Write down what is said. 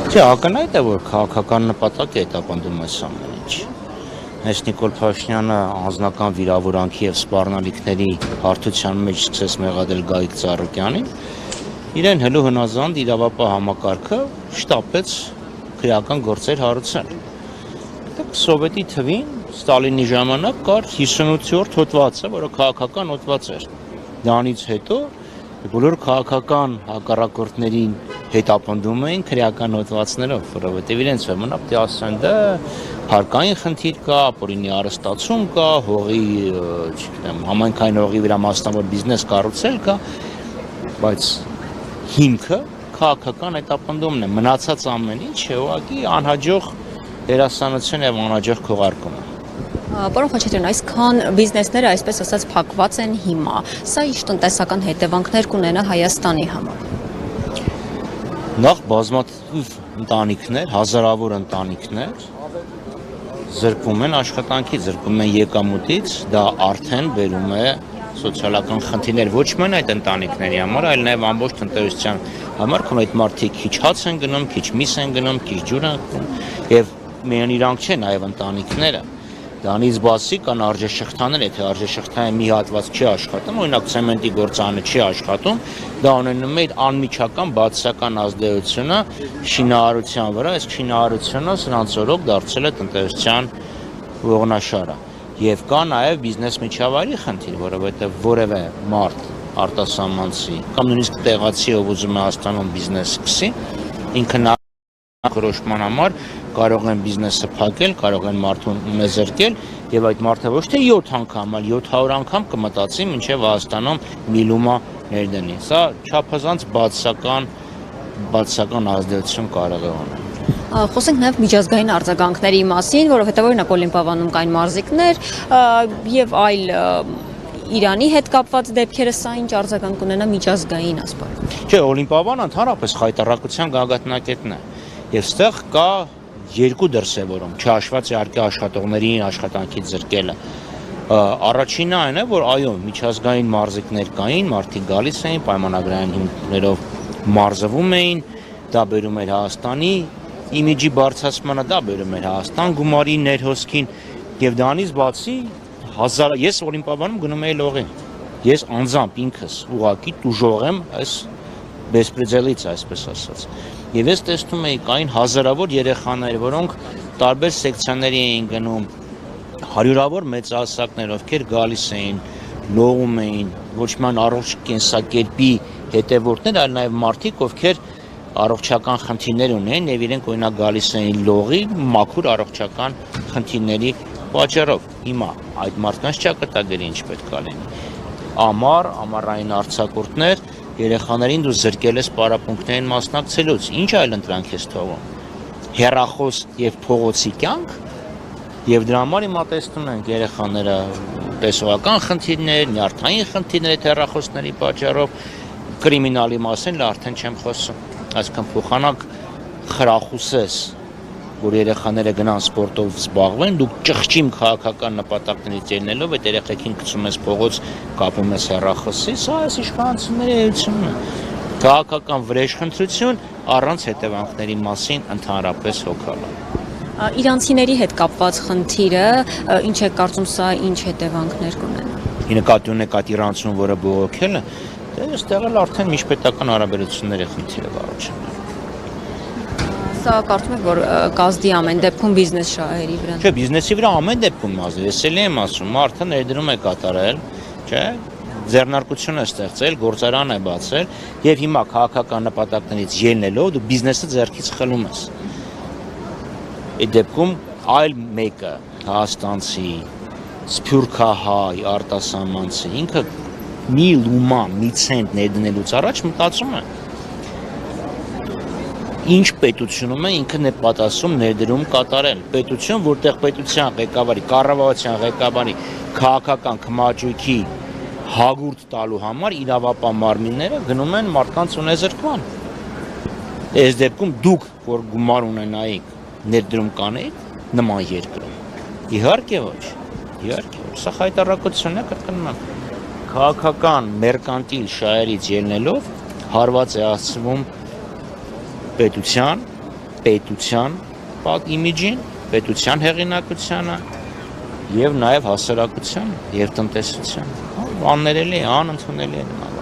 Չէ, ակնհայտ է, որ քաղաքական նպատակ է հետապնդում այս ամեն ինչ։ Այս Նիկոլ Փաշինյանը անձնական վիրավորանքի եւ սպառնալիքների հարթության մեջ սկսեց մեղադրել Գագիկ Ծառուկյանին, իրեն հլու հնազանդ իրավապահ համակարգը շտապեց քրեական գործեր հարուցել։ Սովետի թվին Ստալինի ժամանակ կար 58-րդ հոդվածը, որը քաղաքական հոդված էր։ Դրանից հետո բոլոր քաղաքական հակառակորդներին հետապնդում էին քրեական հոդվածներով, որովհետև իրենց մնաց թե ասեն դա հարկային խնդիր կա, ապօրինի արհեստացում կա, հողի, չգիտեմ, համայնքային հողի վրա մասնավոր բիզնես կառուցել կա, բայց հիմքը քաղաքական հետապնդումն է, մնացած ամեն ինչ ուղղակի անհաջող դերասանություն եւ անհաջող քողարկում է։ Պարոն Խաչատրյան, այսքան բիզնեսները այսպես ասած փակված են հիմա, սա ինչ տնտեսական հետևանքներ կունենա Հայաստանի համար։ Նախ բազմաթիվ ընտանիքներ, հազարավոր ընտանիքներ զրկվում են աշխատանքից, զրկվում են եկամուտից, դա արդեն բերում է սոցիալական խնդիրներ ոչ միայն այդ ընտանիքների համար, այլ նաև ամբողջ տնտեսության համար, քան այդ մարդիկ քիչ հաց են գնում, քիչ միս են գնում, քիչ ջուր են գնում, եւ միայն իրանք չեն, այլ ընտանիքները։ Դրանից բացի կան արժեշղթաներ, եթե արժեշղթայի մի հատված չի աշխատում, օրինակ ցեմենտի գործարանը չի աշխատում, դա ունենում է անմիջական բացասական ազդեցությունը շինարարության վրա, այս շինարարությունը սրանց օրոք դարձել է տնտեսության ողնաշարը։ Եվ կա նաև բիզնես միջավայրի խնդիր, որովհետև որևէ մարդ արտասահմանցի կամ նույնիսկ տեղացի, ով ուզում է Հայաստանում բիզնես սկսի, ինքը որոշման համար կարող են բիզնեսը փակել, կարող են մարդուն ունեզրկել եւ այդ մարդը ոչ թե 7 անգամ, այլ 700 անգամ կմտածի մինչեւ Հայաստանում միլումա ներդնի։ Սա չափազանց բացասական ազդեցություն կարող է ունենալ։ Խոսենք նաև միջազգային արձագանքների մասին, որովհետև օրինակ Օլիմպիադանում կային մարզիկներ եւ այլ Իրանի հետ կապված դեպքերը, սա ինչ արձագանք ունենա միջազգային ասպարեզում։ Չէ, Օլիմպիադան ընդհանրապես խայտառակության գագաթնակետն է։ Եվ ստեղ կա երկու դրսևորում, չհաշված իհարկե աշխատողներին աշխատանքից զրկելը։ Առաջինը այն է, որ այո, միջազգային մարզիկներ կային, մարդիկ գալիս էին, պայմանագրային հիմքերով մարզվում էին, դա բերում էր Հայաստանի իմիջի բարձրացմանը, դա բերում էր Հայաստան գումարի ներհոսքին, եւ դրանից բացի ես Օլիմպիադանում գնում էի լողին։ Ես անձամբ ինքս ուղղակի տուժող եմ այս բեսպրեդելից, այսպես ասած։ Եվ ես տեսնում էի կային հազարավոր երեխաներ, որոնք տարբեր սեկցիաների էին գնում, հարյուրավոր մեծահասակներ, ովքեր գալիս էին, լողում էին, ոչ միայն առողջ կենսակերպի հետևորդներ, այլ նաև մարդիկ, ովքեր առողջական խնդիրներ ունեն եւ իրենք օրինակ գալիս էին լողի մաքուր առողջական խնդիրների պատճառով։ Հիմա այդ մարդկանց ճակատագրի ինչ պետք է լինի։ Ամառային արձակուրդներ երեխաներին դու զրկել ես պարապմունքներին մասնակցելուց, ինչ այլ ընտրանք ես թողում։ Հեռախոս եւ փողոցի կյանք եւ դրա համար հիմա տեսնում ենք երեխաները տեսողական խնդիրներ, նյարդային խնդիրներ այդ հեռախոսների պատճառով, կրիմինալի մասին արդեն չեմ խոսում։ Այսքան փոխանակ խրախուսես, որ երեխաները գնան սպորտով զբաղվեն, դուք ճղճիմ քաղաքական նպատակներից ելնելով այդ երեխեքին գցում ես փողոց, կապում ես հեռախոսի, սա այս իշխանությունների էությունն է։ Քաղաքական վրեժխնդրություն առանց հետևանքների մասին ընդհանրապես հոգալը։ Իրանցիների հետ կապված խնդիրը, ինչ է կարծում սա ինչ հետևանքներ կունենա։ Նկատի ունեք այդ իրանցուն, որը բողոքել է, այստեղ էլ արդեն միջպետական հարաբերությունների խնդիրը առաջանում։ Սա կարծում եք, որ կազդի ամեն դեպքում բիզնես շահերի վրա։ Չէ, բիզնեսի վրա ամեն դեպքում ազդի, ես էլի եմ ասում, մարդը ներդրում է կատարել, չէ, ձեռնարկություն է ստեղծել, գործարան է բացել, եւ հիմա քաղաքական նպատակներից ելնելով դու բիզնեսը ձեռքից խլում ես։ Այդ դեպքում այլ մեկը հայաստանցի, սփյուռքահայ, արտասահմանցի, ինքը մի լումա, մի ցենտ ներդնելուց առաջ մտածում է ինչ պետությունում է ինքը պատասխանում ներդրում կատարել։ Պետություն, որտեղ պետության ղեկավարի, կառավարության ղեկավարի քաղաքական քմաճույքի հագուրդ տալու համար իրավապահ մարմինները գնում են մարդկանց ունեզրկման։ Այս դեպքում դուք, որ գումար ունենայիք, ներդրում կանեիք նման երկրում։ Իհարկե ոչ։ իհարկե, սա խայտառակություն է, կրկնում եմ, քաղաքական մերկանտիլ շահերից ելնելով հարված է ասվում պետության իմիջին, պետության հեղինակությանը եւ նաեւ հասարակության եւ տնտեսության, աններելի, անընդունելի է նման